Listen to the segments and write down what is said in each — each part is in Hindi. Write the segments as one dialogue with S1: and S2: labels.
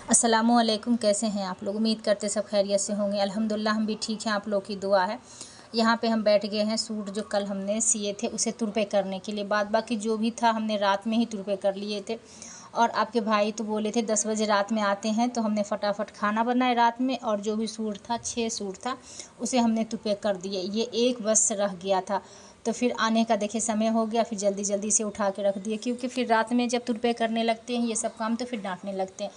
S1: अस्सलामुअलैकुम। कैसे हैं आप लोग? उम्मीद करते सब खैरियत से होंगे। अल्हम्दुलिल्लाह हम भी ठीक हैं, आप लोग की दुआ है। यहाँ पे हम बैठ गए हैं सूट जो कल हमने सिए थे उसे तुरपे करने के लिए। बाद बाकी जो भी था हमने रात में ही तुरपे कर लिए थे। और आपके भाई तो बोले थे 10 बजे रात में आते हैं, तो हमने फटाफट खाना बनाए रात में, और जो भी सूट था 6 सूट था उसे हमने तुरपे कर दिए। ये एक बस रह गया था, तो फिर आने का देखिए समय हो गया, फिर जल्दी जल्दी से उठा के रख दिए, क्योंकि फिर रात में जब तुरपे करने लगते हैं ये सब काम तो फिर डांटने लगते हैं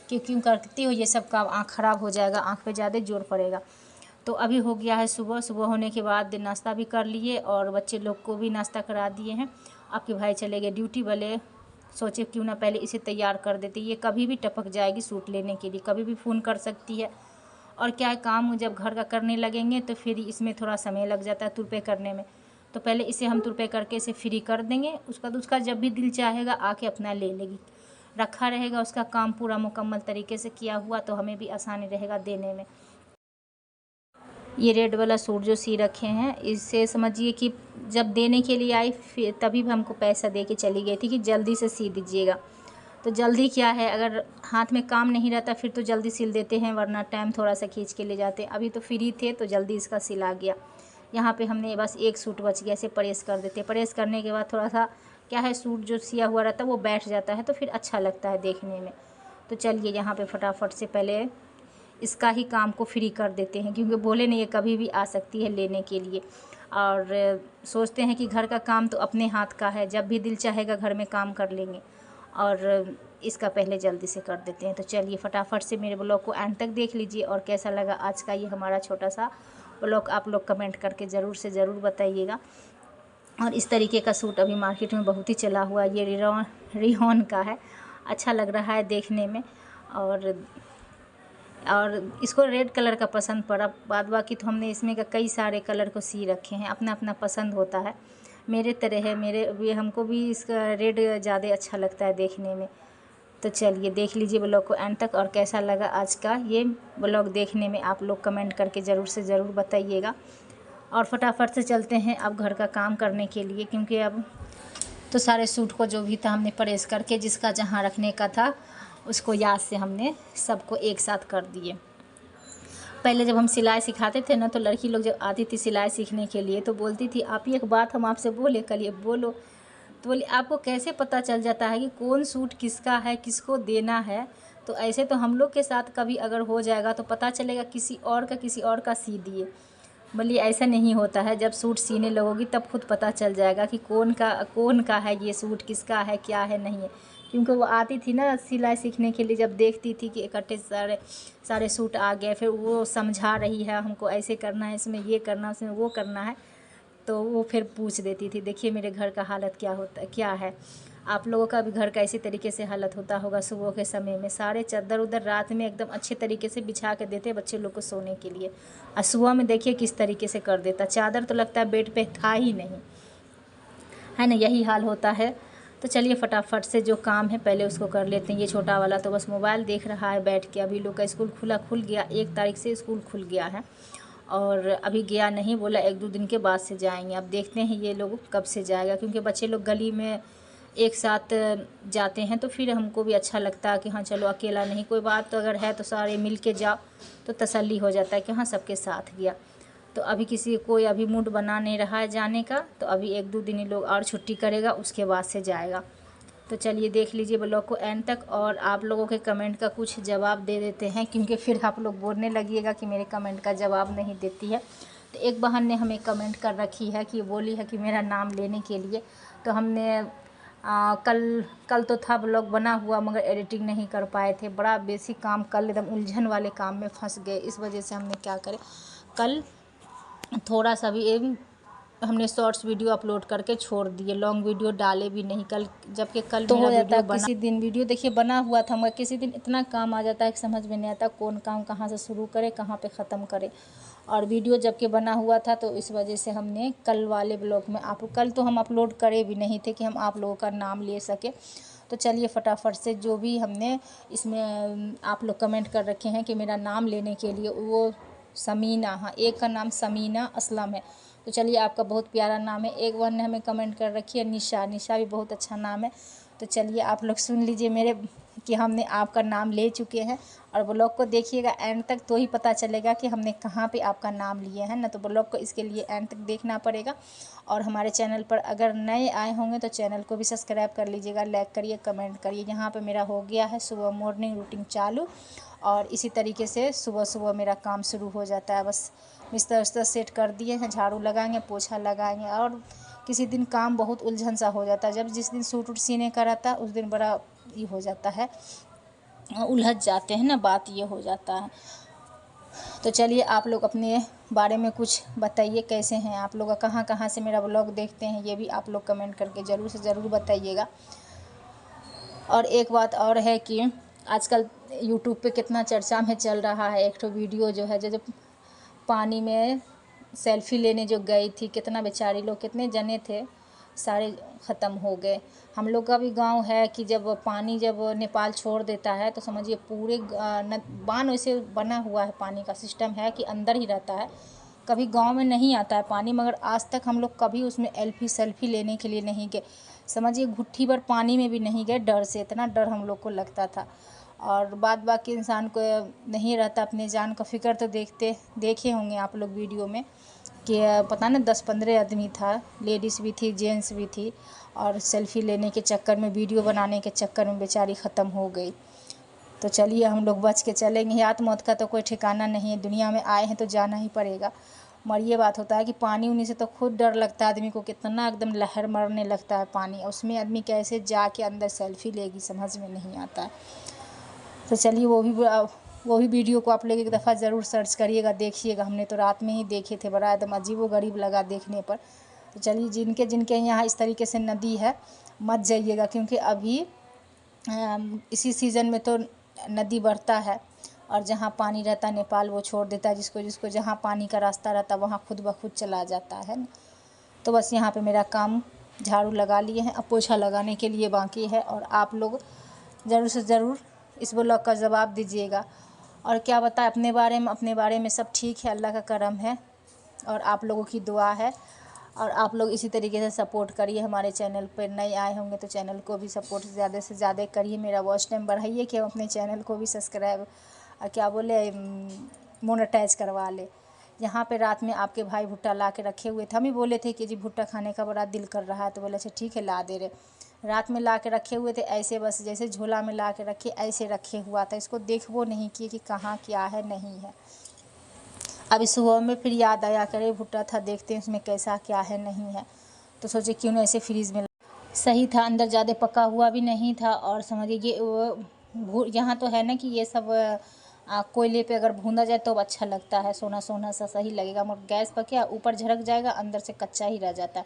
S1: कि क्यों करती हो ये सब काम, आँख ख़राब हो जाएगा, आँख पे ज़्यादा जोर पड़ेगा। तो अभी हो गया है सुबह। सुबह होने के बाद नाश्ता भी कर लिए और बच्चे लोग को भी नाश्ता करा दिए हैं। आपके भाई चले गए ड्यूटी वाले, सोचे क्यों ना पहले इसे तैयार कर देते, ये कभी भी टपक जाएगी सूट लेने के लिए, कभी भी फ़ोन कर सकती है। और क्या है, काम जब घर का करने लगेंगे तो फिर इसमें थोड़ा समय लग जाता है तुरपे करने में। तो पहले इसे हम तुरपे करके इसे फ्री कर देंगे, उसका जब भी दिल चाहेगा आके अपना ले लेगी। रखा रहेगा उसका काम पूरा मुकम्मल तरीके से किया हुआ, तो हमें भी आसानी रहेगा देने में। ये रेड वाला सूट जो सी रखे हैं, इससे समझिए कि जब देने के लिए आई फिर तभी भी हमको पैसा दे के चली गई थी कि जल्दी से सी दीजिएगा। तो जल्दी क्या है, अगर हाथ में काम नहीं रहता फिर तो जल्दी सिल देते हैं, वरना टाइम थोड़ा सा खींच के ले जाते। अभी तो फ्री थे तो जल्दी इसका सिला गया। यहाँ पे हमने बस एक सूट बच गया, इसे प्रेस कर देते। प्रेस करने के बाद थोड़ा सा क्या है, सूट जो सिया हुआ रहता है वो बैठ जाता है, तो फिर अच्छा लगता है देखने में। तो चलिए यहाँ पे फटाफट से पहले इसका ही काम को फ्री कर देते हैं, क्योंकि बोले नहीं, ये कभी भी आ सकती है लेने के लिए। और सोचते हैं कि घर का काम तो अपने हाथ का है, जब भी दिल चाहेगा घर में काम कर लेंगे, और इसका पहले जल्दी से कर देते हैं। तो चलिए फटाफट से मेरे ब्लॉग को एंड तक देख लीजिए, और कैसा लगा आज का ये हमारा छोटा सा ब्लॉग आप लोग कमेंट करके ज़रूर से ज़रूर बताइएगा। और इस तरीके का सूट अभी मार्केट में बहुत ही चला हुआ है, ये रिहॉन का है, अच्छा लग रहा है देखने में। और इसको रेड कलर का पसंद पड़ा, बाद बाकी तो हमने इसमें का कई सारे कलर को सी रखे हैं, अपना अपना पसंद होता है। मेरे तरह है, मेरे भी, हमको भी इसका रेड ज़्यादा अच्छा लगता है देखने में। तो चलिए देख लीजिए ब्लॉग को एंड तक, और कैसा लगा आज का ये ब्लॉग देखने में आप लोग कमेंट करके ज़रूर से ज़रूर बताइएगा। और फटाफट से चलते हैं अब घर का काम करने के लिए, क्योंकि अब तो सारे सूट को जो भी था हमने प्रेस करके, जिसका जहाँ रखने का था उसको याद से हमने सबको एक साथ कर दिए। पहले जब हम सिलाई सिखाते थे ना, तो लड़की लोग जब आती थी सिलाई सीखने के लिए तो बोलती थी, आप ही एक बात हम आपसे बोले, कल ये बोलो। तो बोली, आपको कैसे पता चल जाता है कि कौन सूट किसका है, किसको देना है? तो ऐसे तो हम लोग के साथ कभी अगर हो जाएगा तो पता चलेगा किसी और का सी दिए। बोलिए ऐसा नहीं होता है, जब सूट सीने लगोगी तब खुद पता चल जाएगा कि कौन का है ये सूट, किसका है, क्या है, नहीं है। क्योंकि वो आती थी ना सिलाई सीखने के लिए, जब देखती थी कि इकट्ठे सारे सारे सूट आ गए, फिर वो समझा रही है हमको, ऐसे करना है, इसमें ये करना है, उसमें वो करना है, तो वो फिर पूछ देती थी। देखिए मेरे घर का हालत क्या है। आप लोगों का भी घर का इसी तरीके से हालत होता होगा। सुबह के समय में सारे चादर उधर रात में एकदम अच्छे तरीके से बिछा के देते बच्चे लोग को सोने के लिए, और सुबह में देखिए किस तरीके से कर देता, चादर तो लगता है बेड पे था ही नहीं, है ना, यही हाल होता है। तो चलिए फटाफट से जो काम है पहले उसको कर लेते हैं। ये छोटा वाला तो बस मोबाइल देख रहा है बैठ के। अभी लोग का स्कूल खुल गया, 1 तारीख से स्कूल खुल गया है, और अभी गया नहीं, बोला 1-2 दिन के बाद से जाएंगे। अब देखते हैं ये लोग कब से जाएगा, क्योंकि बच्चे लोग गली में एक साथ जाते हैं तो फिर हमको भी अच्छा लगता है कि हाँ चलो अकेला नहीं, कोई बात तो अगर है तो सारे मिल के जाओ तो तसल्ली हो जाता है कि हाँ सबके साथ गया। तो अभी कोई अभी मूड बना नहीं रहा है जाने का, तो अभी 1-2 दिन ही लोग और छुट्टी करेगा, उसके बाद से जाएगा। तो चलिए देख लीजिए ब्लॉग को एंड तक, और आप लोगों के कमेंट का कुछ जवाब दे देते हैं, क्योंकि फिर आप लोग बोलने लगिएगा कि मेरे कमेंट का जवाब नहीं देती है। तो एक बहन ने हमें कमेंट कर रखी है कि बोली है कि मेरा नाम लेने के लिए, तो हमने कल तो था ब्लॉग बना हुआ, मगर एडिटिंग नहीं कर पाए थे, बड़ा बेसिक काम, कल एकदम उलझन वाले काम में फंस गए, इस वजह से हमने क्या करें, कल थोड़ा सा भी हमने शॉर्ट्स वीडियो अपलोड करके छोड़ दिए, लॉन्ग वीडियो डाले भी नहीं कल, जबकि कल तो मेरा वीडियो बना, किसी दिन वीडियो देखिए बना हुआ था, मगर किसी दिन इतना काम आ जाता है कि समझ में नहीं आता कौन काम कहाँ से शुरू करे, कहाँ पे ख़त्म करे। और वीडियो जबकि बना हुआ था, तो इस वजह से हमने कल वाले ब्लॉग में कल तो हम अपलोड करे भी नहीं थे कि हम आप लोगों का नाम ले सके। तो चलिए फटाफट से जो भी हमने इसमें आप लोग कमेंट कर रखे हैं कि मेरा नाम लेने के लिए, वो समीना, हाँ एक का नाम समीना असलम है। तो चलिए आपका बहुत प्यारा नाम है। एक वन ने हमें कमेंट कर रखी है निशा भी बहुत अच्छा नाम है। तो चलिए आप लोग सुन लीजिए मेरे कि हमने आपका नाम ले चुके हैं। और ब्लॉग को देखिएगा एंड तक, तो ही पता चलेगा कि हमने कहाँ पे आपका नाम लिए हैं ना। तो ब्लॉग को इसके लिए एंड तक देखना पड़ेगा। और हमारे चैनल पर अगर नए आए होंगे तो चैनल को भी सब्सक्राइब कर लीजिएगा, लाइक करिए, कमेंट करिए। यहाँ पे मेरा हो गया है सुबह मॉर्निंग रूटीन चालू, और इसी तरीके से सुबह सुबह मेरा काम शुरू हो जाता है। बस बिस्तर उस्तर सेट कर दिए हैं, झाड़ू लगाएंगे, पोछा लगाएंगे। और किसी दिन काम बहुत उलझन सा हो जाता है, जब जिस दिन सूट वूट सीने का रहता है उस दिन बड़ा ये हो जाता है, उलझ जाते हैं ना, बात ये हो जाता है। तो चलिए आप लोग अपने बारे में कुछ बताइए, कैसे हैं आप लोग, कहाँ कहाँ से मेरा ब्लॉग देखते हैं, ये भी आप लोग कमेंट करके ज़रूर से ज़रूर बताइएगा। और एक बात और है कि आजकल यूट्यूब पे कितना चर्चा में चल रहा है एक तो वीडियो जो है, जो पानी में सेल्फी लेने जो गई थी, कितना बेचारी लोग, कितने जने थे, सारे ख़त्म हो गए। हम लोग का भी गांव है कि जब पानी जब नेपाल छोड़ देता है तो समझिए पूरे बांध वैसे बना हुआ है, पानी का सिस्टम है कि अंदर ही रहता है, कभी गांव में नहीं आता है पानी। मगर आज तक हम लोग कभी उसमें सेल्फी लेने के लिए नहीं गए, समझिए घुट्ठी भर पानी में भी नहीं गए, डर से, इतना डर हम लोग को लगता था। और बाद बाकी इंसान को नहीं रहता अपने जान का फ़िक्र। तो देखे होंगे आप लोग वीडियो में कि पता ना 10-15 आदमी था, लेडीज़ भी थी, जेंट्स भी थी, और सेल्फी लेने के चक्कर में, वीडियो बनाने के चक्कर में बेचारी ख़त्म हो गई। तो चलिए हम लोग बच के चलेंगे, याद मौत का तो कोई ठिकाना नहीं है, दुनिया में आए हैं तो जाना ही पड़ेगा। मगर ये बात होता है कि पानी उनी से तो खुद डर लगता है आदमी को, कितना एकदम लहर मरने लगता है पानी, उसमें आदमी कैसे जाके अंदर सेल्फी लेगी, समझ में नहीं आता है। तो चलिए वो भी वीडियो को आप लोग एक दफ़ा ज़रूर सर्च करिएगा, देखिएगा। हमने तो रात में ही देखे थे, बड़ा एकदम अजीबोगरीब लगा देखने पर। तो चलिए जिनके जिनके यहाँ इस तरीके से नदी है मत जाइएगा, क्योंकि अभी इसी सीज़न में तो नदी बढ़ता है, और जहाँ पानी रहता है नेपाल वो छोड़ देता है, जिसको जिसको जहाँ पानी का रास्ता रहता है वहाँ खुद ब खुद चला जाता है ना। तो बस यहाँ पे मेरा काम झाड़ू लगा लिए हैं, अब पोछा लगाने के लिए बाकी है। और आप लोग ज़रूर से ज़रूर इस ब्लॉग का जवाब दीजिएगा। और क्या बताएं अपने बारे में सब ठीक है, अल्लाह का करम है, और आप लोगों की दुआ है। और आप लोग इसी तरीके से सपोर्ट करिए, हमारे चैनल पर नए आए होंगे तो चैनल को भी सपोर्ट ज़्यादा से ज़्यादा करिए, मेरा वॉच टाइम बढ़ाइए कि हम अपने चैनल को भी सब्सक्राइब क्या बोले मोनेटाइज करवा ले। यहाँ पे रात में आपके भाई भुट्टा ला के रखे हुए थे, हम ही बोले थे कि जी भुट्टा खाने का बड़ा दिल कर रहा है, तो बोले अच्छा ठीक है ला दे रहे। रात में ला के रखे हुए थे, ऐसे बस जैसे झोला में ला के रखे ऐसे रखे हुआ था, इसको देखो नहीं किए कि कहाँ क्या है नहीं है। अभी सुबह में फिर याद आया, करे भुट्टा था, देखते हैं उसमें कैसा क्या है नहीं है। तो सोचे क्यों ना ऐसे फ्रीज़ में, सही था, अंदर ज़्यादा पका हुआ भी नहीं था। और समझिए ये यहाँ तो है ना कि ये सब कोयले पे अगर भूना जाए तो अच्छा लगता है, सोना सोना सा सही लगेगा। मगर गैस पर क्या ऊपर झरक जाएगा, अंदर से कच्चा ही रह जाता है।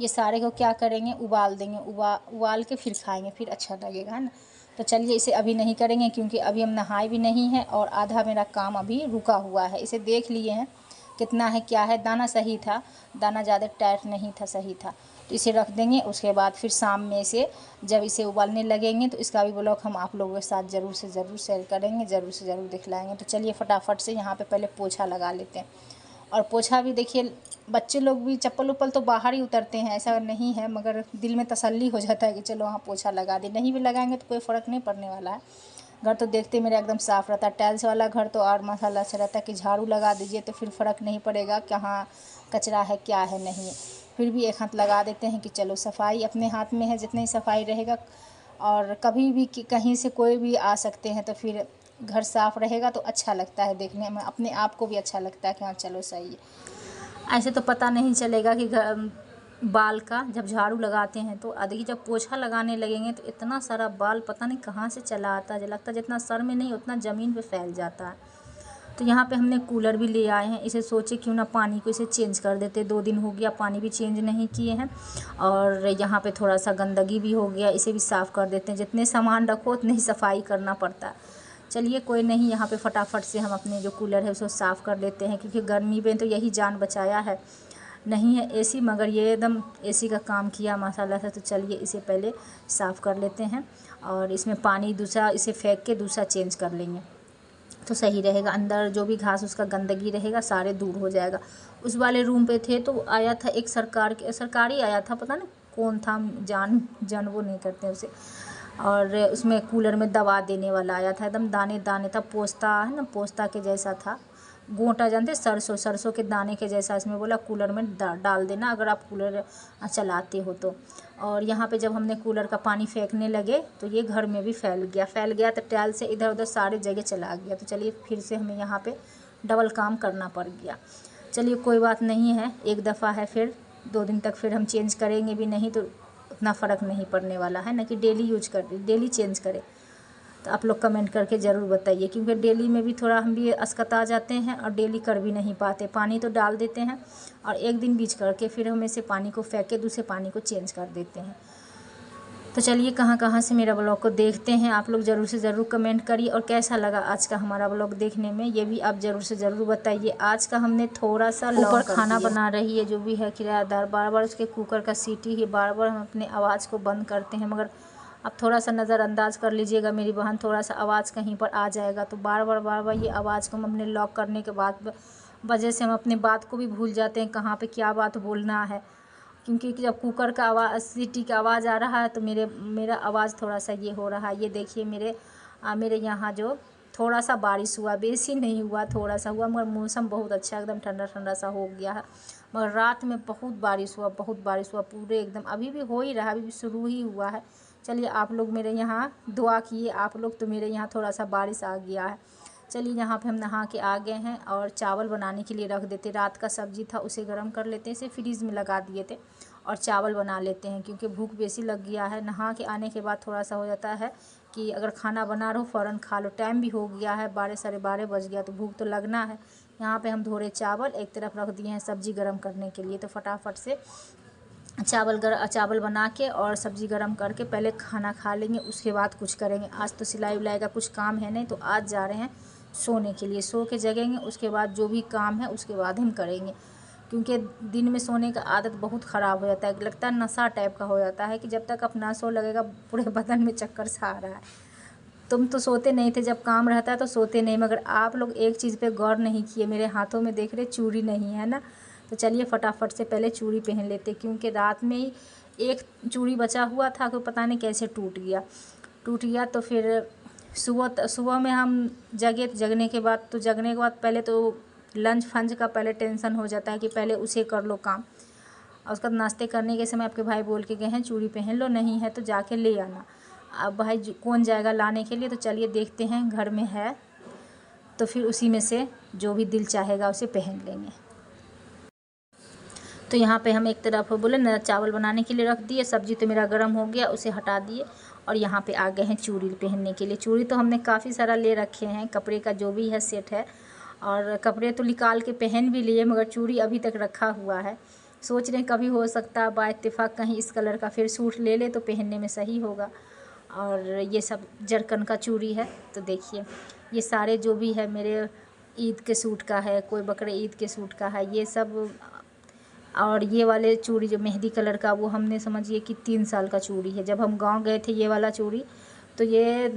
S1: ये सारे को क्या करेंगे, उबाल देंगे, उबाल के फिर खाएंगे, फिर अच्छा लगेगा, है ना। तो चलिए इसे अभी नहीं करेंगे, क्योंकि अभी हम नहाए भी नहीं हैं, और आधा मेरा काम अभी रुका हुआ है। इसे देख लिए हैं कितना है क्या है, दाना सही था, दाना ज़्यादा टाइट नहीं था, सही था। तो इसे रख देंगे, उसके बाद फिर शाम में से जब इसे उबालने लगेंगे तो इसका भी ब्लॉग हम आप लोगों के साथ ज़रूर से ज़रूर शेयर करेंगे, ज़रूर से ज़रूर दिखलाएंगे। तो चलिए फटाफट से यहाँ पे पहले पोछा लगा लेते हैं। और पोछा भी देखिए, बच्चे लोग भी चप्पल उप्पल तो बाहर ही उतरते हैं, ऐसा नहीं है, मगर दिल में तसल्ली हो जाता है कि चलो वहाँ पोछा लगा दे। नहीं भी लगाएंगे तो कोई फ़र्क नहीं पड़ने वाला है। घर तो देखते मेरा एकदम साफ़ रहता है, टाइल्स वाला घर तो और मसाला अच्छा रहता है कि झाड़ू लगा दीजिए तो फिर फ़र्क नहीं पड़ेगा कहाँ कचरा है क्या है नहीं है। फिर भी एक हाथ लगा देते हैं कि चलो सफाई अपने हाथ में है, जितनी सफाई रहेगा। और कभी भी कहीं से कोई भी आ सकते हैं तो फिर घर साफ़ रहेगा तो अच्छा लगता है देखने में, अपने आप को भी अच्छा लगता है कि हाँ चलो सही है। ऐसे तो पता नहीं चलेगा कि बाल का जब झाड़ू लगाते हैं तो देखिए जब पोछा लगाने लगेंगे तो इतना सारा बाल पता नहीं कहाँ से चला आता है, लगता है जितना सर में नहीं उतना ज़मीन पे फैल जाता है। तो यहाँ पे हमने कूलर भी ले आए हैं, इसे सोचे क्यों ना पानी को इसे चेंज कर देते, 2 दिन हो गया पानी भी चेंज नहीं किए हैं। और यहाँ पे थोड़ा सा गंदगी भी हो गया, इसे भी साफ़ कर देते हैं। जितने सामान रखो उतनी ही सफाई करना पड़ता है। चलिए कोई नहीं, यहाँ पे फटाफट से हम अपने जो कूलर है उसको साफ़ कर लेते हैं, क्योंकि गर्मी में तो यही जान बचाया है। नहीं है एसी, मगर ये एकदम एसी का काम किया माशाल्लाह से। तो चलिए इसे पहले साफ़ कर लेते हैं, और इसमें पानी दूसरा इसे फेंक के दूसरा चेंज कर लेंगे तो सही रहेगा। अंदर जो भी घास उसका गंदगी रहेगा सारे दूर हो जाएगा। उस वाले रूम पे थे तो आया था एक सरकारी आया था, पता नहीं कौन था, जान वो नहीं करते उसे। और उसमें कूलर में दवा देने वाला आया था, एकदम दाने दाने था, पोस्ता है ना, पोस्ता के जैसा था, गोटा जानते, सरसों के दाने के जैसा। इसमें बोला कूलर में डाल देना अगर आप कूलर चलाते हो तो। और यहाँ पे जब हमने कूलर का पानी फेंकने लगे तो ये घर में भी फैल गया तो टाइल से इधर उधर सारे जगह चला गया। तो चलिए फिर से हमें यहाँ पे डबल काम करना पड़ गया। चलिए कोई बात नहीं है, एक दफ़ा है, फिर 2 दिन तक फिर हम चेंज करेंगे भी नहीं तो उतना फ़र्क नहीं पड़ने वाला है ना, कि डेली चेंज करें। तो आप लोग कमेंट करके ज़रूर बताइए, क्योंकि डेली में भी थोड़ा हम भी अस्कता जाते हैं और डेली कर भी नहीं पाते। पानी तो डाल देते हैं और एक दिन बीच करके फिर हम इसे पानी को फेंक के दूसरे पानी को चेंज कर देते हैं। तो चलिए कहाँ से मेरा ब्लॉग को देखते हैं आप लोग, ज़रूर से ज़रूर कमेंट करिए। और कैसा लगा आज का हमारा ब्लॉग देखने में, ये भी आप ज़रूर से ज़रूर बताइए। आज का हमने थोड़ा सा ऊपर खाना बना रही है जो भी है किराएदार, बार बार उसके कुकर का सीटी ही, बार बार हम अपने आवाज़ को बंद करते हैं। मगर आप थोड़ा सा नज़रअंदाज कर लीजिएगा मेरी बहन, थोड़ा सा आवाज़ कहीं पर आ जाएगा तो बार बार ये आवाज़ को हम अपने लॉक करने के बाद वजह से हम अपनी बात को भी भूल जाते हैं कहाँ पे क्या बात बोलना है। क्योंकि जब कुकर का आवाज़, सीटी का आवाज़ आ रहा है तो मेरा आवाज़ थोड़ा सा ये हो रहा है। ये देखिए मेरे यहाँ जो थोड़ा सा बारिश हुआ, बेसी नहीं हुआ, थोड़ा सा हुआ, मगर मौसम बहुत अच्छा, एकदम ठंडा ठंडा सा हो गया है। मगर रात में बहुत बारिश हुआ पूरे एकदम, अभी भी हो ही रहा है, अभी भी शुरू ही हुआ है। चलिए आप लोग मेरे यहाँ दुआ किए आप लोग, तो मेरे यहाँ थोड़ा सा बारिश आ गया है। चलिए यहाँ पे हम नहा के आ गए हैं और चावल बनाने के लिए रख देते। रात का सब्जी था उसे गर्म कर लेते हैं, इसे फ्रीज़ में लगा दिए थे और चावल बना लेते हैं, क्योंकि भूख बेसी लग गया है। नहा के आने के बाद थोड़ा सा हो जाता है कि अगर खाना बना रहो फ़ौरन खा लो। टाइम भी हो गया है, 12 साढ़े 12 बज गया, तो भूख तो लगना है। यहाँ पे हम धोरे चावल एक तरफ रख दिए हैं सब्ज़ी गर्म करने के लिए। तो फटाफट से चावल बना के और सब्ज़ी गरम करके पहले खाना खा लेंगे, उसके बाद कुछ करेंगे। आज तो सिलाई उलाई का कुछ काम है नहीं, तो आज जा रहे हैं सोने के लिए। सो के जगेंगे, उसके बाद जो भी काम है उसके बाद हम करेंगे। क्योंकि दिन में सोने का आदत बहुत ख़राब हो जाता है, लगता है नशा टाइप का हो जाता है कि जब तक आप ना सो लगेगा पूरे बदन में चक्कर सा आ रहा है। तुम तो सोते नहीं थे, जब काम रहता है तो सोते नहीं, मगर आप लोग एक चीज़ पे गौर नहीं किए, मेरे हाथों में देख रहे चूड़ी नहीं है ना। तो चलिए फटाफट से पहले चूड़ी पहन लेते, क्योंकि रात में ही एक चूड़ी बचा हुआ था तो पता नहीं कैसे टूट गया। तो फिर सुबह में हम जगने के बाद पहले तो लंच फंच का पहले टेंशन हो जाता है कि पहले उसे कर लो काम। और उसका नाश्ते करने के समय आपके भाई बोल के गए हैं चूड़ी पहन लो, नहीं है तो जाके ले आना। अब भाई कौन जाएगा लाने के लिए, तो चलिए देखते हैं, घर में है तो फिर उसी में से जो भी दिल चाहेगा उसे पहन लेंगे। तो यहाँ पे हम एक तरफ बोले ना चावल बनाने के लिए रख दिए, सब्जी तो मेरा गर्म हो गया, उसे हटा दिए और यहाँ पे आ गए हैं चूड़ी पहनने के लिए। चूड़ी तो हमने काफ़ी सारा ले रखे हैं, कपड़े का जो भी है सेट है, और कपड़े तो निकाल के पहन भी लिए, मगर चूड़ी अभी तक रखा हुआ है। सोच रहे हैं कभी हो सकता है बा इत्तेफाक कहीं इस कलर का फिर सूट ले ले तो पहनने में सही होगा। और ये सब जरकन का चूड़ी है। तो देखिए ये सारे जो भी है मेरे ईद के सूट का है, कोई बकरे ईद के सूट का है, ये सब। और ये वाले चूड़ी जो मेहंदी कलर का, वो हमने समझिए कि 3 साल का चूड़ी है। जब हम गांव गए थे ये वाला चूड़ी, तो ये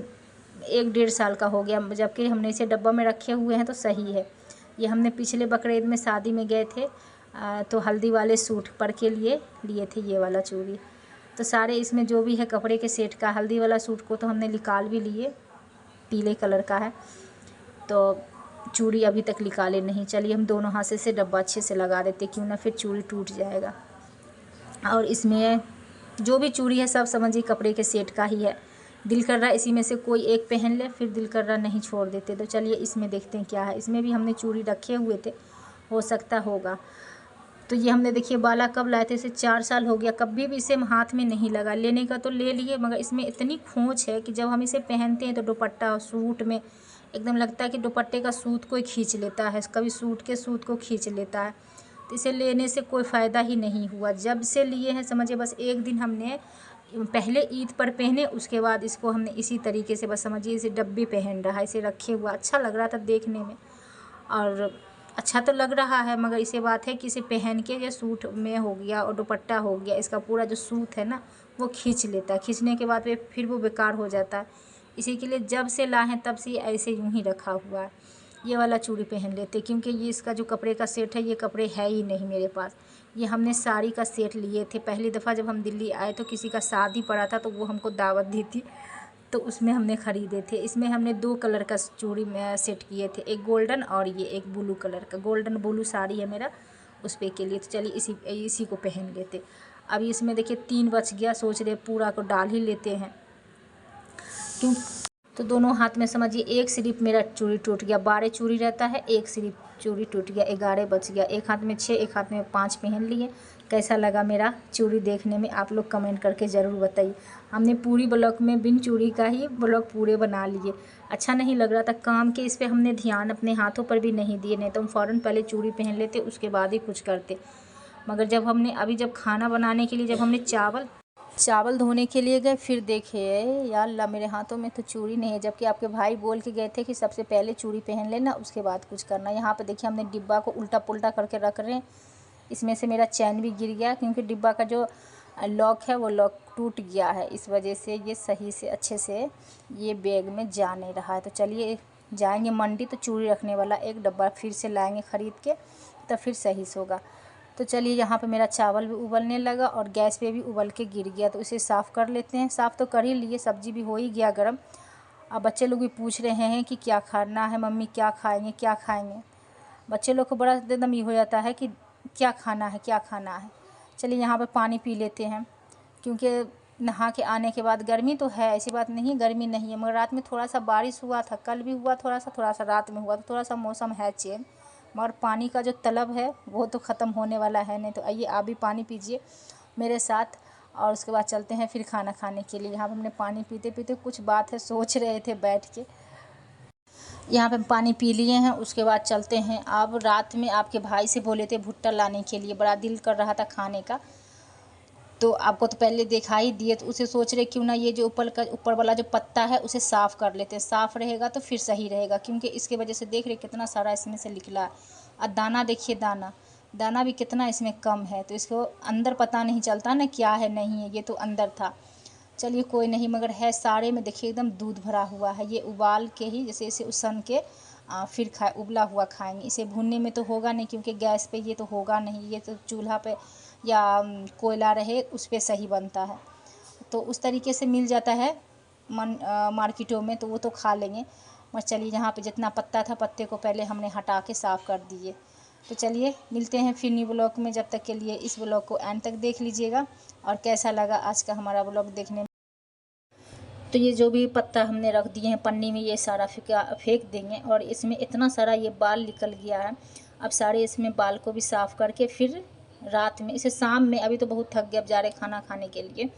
S1: 1 डेढ़ साल का हो गया, जबकि हमने इसे डब्बा में रखे हुए हैं तो सही है। ये हमने पिछले बकरे ईद में शादी में गए थे तो हल्दी वाले सूट पर के लिए थे ये वाला चूड़ी। तो सारे इसमें जो भी है कपड़े के सेट का, हल्दी वाला सूट को तो हमने निकाल भी लिए, पीले कलर का है, तो चूड़ी अभी तक निकाले नहीं। चलिए हम दोनों हाथ से डब्बा अच्छे से लगा देते, क्यों ना फिर चूड़ी टूट जाएगा। और इसमें जो भी चूड़ी है सब समझिए कपड़े के सेट का ही है। दिल कर रहा है इसी में से कोई एक पहन ले, फिर दिल कर रहा नहीं छोड़ देते। तो चलिए इसमें देखते हैं क्या है। इसमें भी हमने चूड़ी रखे हुए थे, हो सकता होगा। तो ये हमने देखिए बाला कब लाए थे, इसे 4 साल हो गया, कभी भी इसे हम हाथ में नहीं लगा। लेने का तो ले लिए, मगर इसमें इतनी खोंच है कि जब हम इसे पहनते हैं तो दुपट्टा सूट में एकदम लगता है कि दुपट्टे का सूत कोई खींच लेता है, कभी सूट के सूत को खींच लेता है। तो इसे लेने से कोई फ़ायदा ही नहीं हुआ। जब से लिए हैं समझिए बस एक दिन हमने पहले ईद पर पहने, उसके बाद इसको हमने इसी तरीके से बस समझिए इसे डब्बे पहन रहा है, इसे रखे हुआ। अच्छा लग रहा था देखने में और अच्छा तो लग रहा है, मगर इसे बात है कि इसे पहन के ये सूट में हो गया और दुपट्टा हो गया, इसका पूरा जो सूत है ना वो खींच लेता है। खींचने के बाद फिर वो बेकार हो जाता है। इसी के लिए जब से लाए हैं तब से ऐसे यूं ही रखा हुआ है। ये वाला चूड़ी पहन लेते, क्योंकि ये इसका जो कपड़े का सेट है ये कपड़े है ही नहीं मेरे पास। ये हमने साड़ी का सेट लिए थे पहली दफ़ा जब हम दिल्ली आए, तो किसी का शादी पड़ा था तो वो हमको दावत दी थी, तो उसमें हमने ख़रीदे थे। इसमें हमने 2 कलर का चूड़ी में सेट किए थे, एक गोल्डन और ये एक ब्लू कलर का। गोल्डन ब्लू साड़ी है मेरा, उस पे के लिए। तो चलिए इसी को पहन लेते। अभी इसमें देखिए 3 बच गया, सोच रहे पूरा को डाल ही लेते हैं क्यों। तो दोनों हाथ में समझिए एक सिर्फ मेरा चूड़ी टूट गया। 12 चूड़ी रहता है, एक सिर्फ चूड़ी टूट गया, 11 बच गया। एक हाथ में 6, एक हाथ में 5 पहन लिए। कैसा लगा मेरा चूड़ी देखने में, आप लोग कमेंट करके ज़रूर बताइए। हमने पूरी ब्लॉग में बिन चूड़ी का ही ब्लॉग पूरे बना लिए। अच्छा नहीं लग रहा था काम के, इस पर हमने ध्यान अपने हाथों पर भी नहीं दिए, नहीं तो हम फ़ौरन पहले चूड़ी पहन लेते, उसके बाद ही कुछ करते। मगर जब हमने जब खाना बनाने के लिए जब हमने चावल धोने के लिए गए, फिर देखे या अल्लाह मेरे हाथों में तो चूड़ी नहीं है, जबकि आपके भाई बोल के गए थे कि सबसे पहले चूड़ी पहन लेना, उसके बाद कुछ करना। यहाँ पे देखिए हमने डिब्बा को उल्टा पुल्टा करके रख रहे हैं। इसमें से मेरा चैन भी गिर गया, क्योंकि डिब्बा का जो लॉक है वो लॉक टूट गया है, इस वजह से ये सही से अच्छे से ये बैग में जा नहीं रहा है। तो चलिए जाएंगे मंडी, तो चूड़ी रखने वाला एक डब्बा फिर से लाएंगे ख़रीद के, तो फिर सही से होगा। तो चलिए यहाँ पे मेरा चावल भी उबलने लगा और गैस पे भी उबल के गिर गया, तो इसे साफ़ कर लेते हैं। साफ़ तो कर ही लिए, सब्ज़ी भी हो ही गया गर्म। अब बच्चे लोग भी पूछ रहे हैं कि क्या खाना है मम्मी, क्या खाएंगे क्या खाएंगे। बच्चे लोग को बड़ा एकदम ये हो जाता है कि क्या खाना है क्या खाना है। चलिए यहाँ पे पानी पी लेते हैं, क्योंकि नहा के आने के बाद गर्मी तो है, ऐसी बात नहीं गर्मी नहीं है, मगर रात में थोड़ा सा बारिश हुआ था, कल भी हुआ थोड़ा सा रात में हुआ, तो थोड़ा सा मौसम है चेंज। मगर पानी का जो तलब है वो तो ख़त्म होने वाला है नहीं। तो आइए आप भी पानी पीजिए मेरे साथ, और उसके बाद चलते हैं फिर खाना खाने के लिए। यहाँ पे हमने पानी पीते पीते कुछ बात है सोच रहे थे बैठ के। यहाँ पे पानी पी लिए हैं, उसके बाद चलते हैं। अब रात में आपके भाई से बोले थे भुट्टा लाने के लिए, बड़ा दिल कर रहा था खाने का, तो आपको तो पहले दिखा ही दिए। तो उसे सोच रहे क्यों ना ये जो ऊपर वाला जो पत्ता है उसे साफ़ कर लेते हैं, साफ़ रहेगा तो फिर सही रहेगा, क्योंकि इसके वजह से देख रहे कितना सारा इसमें से निकला। और दाना देखिए, दाना भी कितना इसमें कम है, तो इसको अंदर पता नहीं चलता ना क्या है नहीं है, ये तो अंदर था। चलिए कोई नहीं, मगर है सारे में देखिए एकदम दूध भरा हुआ है। ये उबाल के ही जैसे इसे उसन के फिर उबला हुआ खाएंगे। इसे भूनने में तो होगा नहीं, क्योंकि गैस पे ये तो होगा नहीं, ये तो चूल्हा पे या कोयला रहे उस पे सही बनता है। तो उस तरीके से मिल जाता है मार्केटों में, तो वो तो खा लेंगे। मगर चलिए यहाँ पे जितना पत्ता था, पत्ते को पहले हमने हटा के साफ़ कर दिए। तो चलिए मिलते हैं फिर न्यू ब्लॉग में, जब तक के लिए इस ब्लॉग को एंड तक देख लीजिएगा। और कैसा लगा आज का हमारा ब्लॉग देखने में। तो ये जो भी पत्ता हमने रख दिए हैं पन्नी में, ये सारा फेंक देंगे। और इसमें इतना सारा ये बाल निकल गया है, अब सारे इसमें बाल को भी साफ़ करके फिर रात में इसे शाम में, अभी तो बहुत थक गए, अब जा रहे खाना खाने के लिए,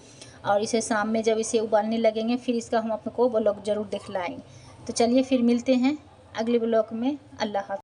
S1: और इसे शाम में जब इसे उबालने लगेंगे फिर इसका हम आपको ब्लॉग ज़रूर दिखलाएंगे। तो चलिए फिर मिलते हैं अगले ब्लॉग में। अल्लाह हाफ़िज़।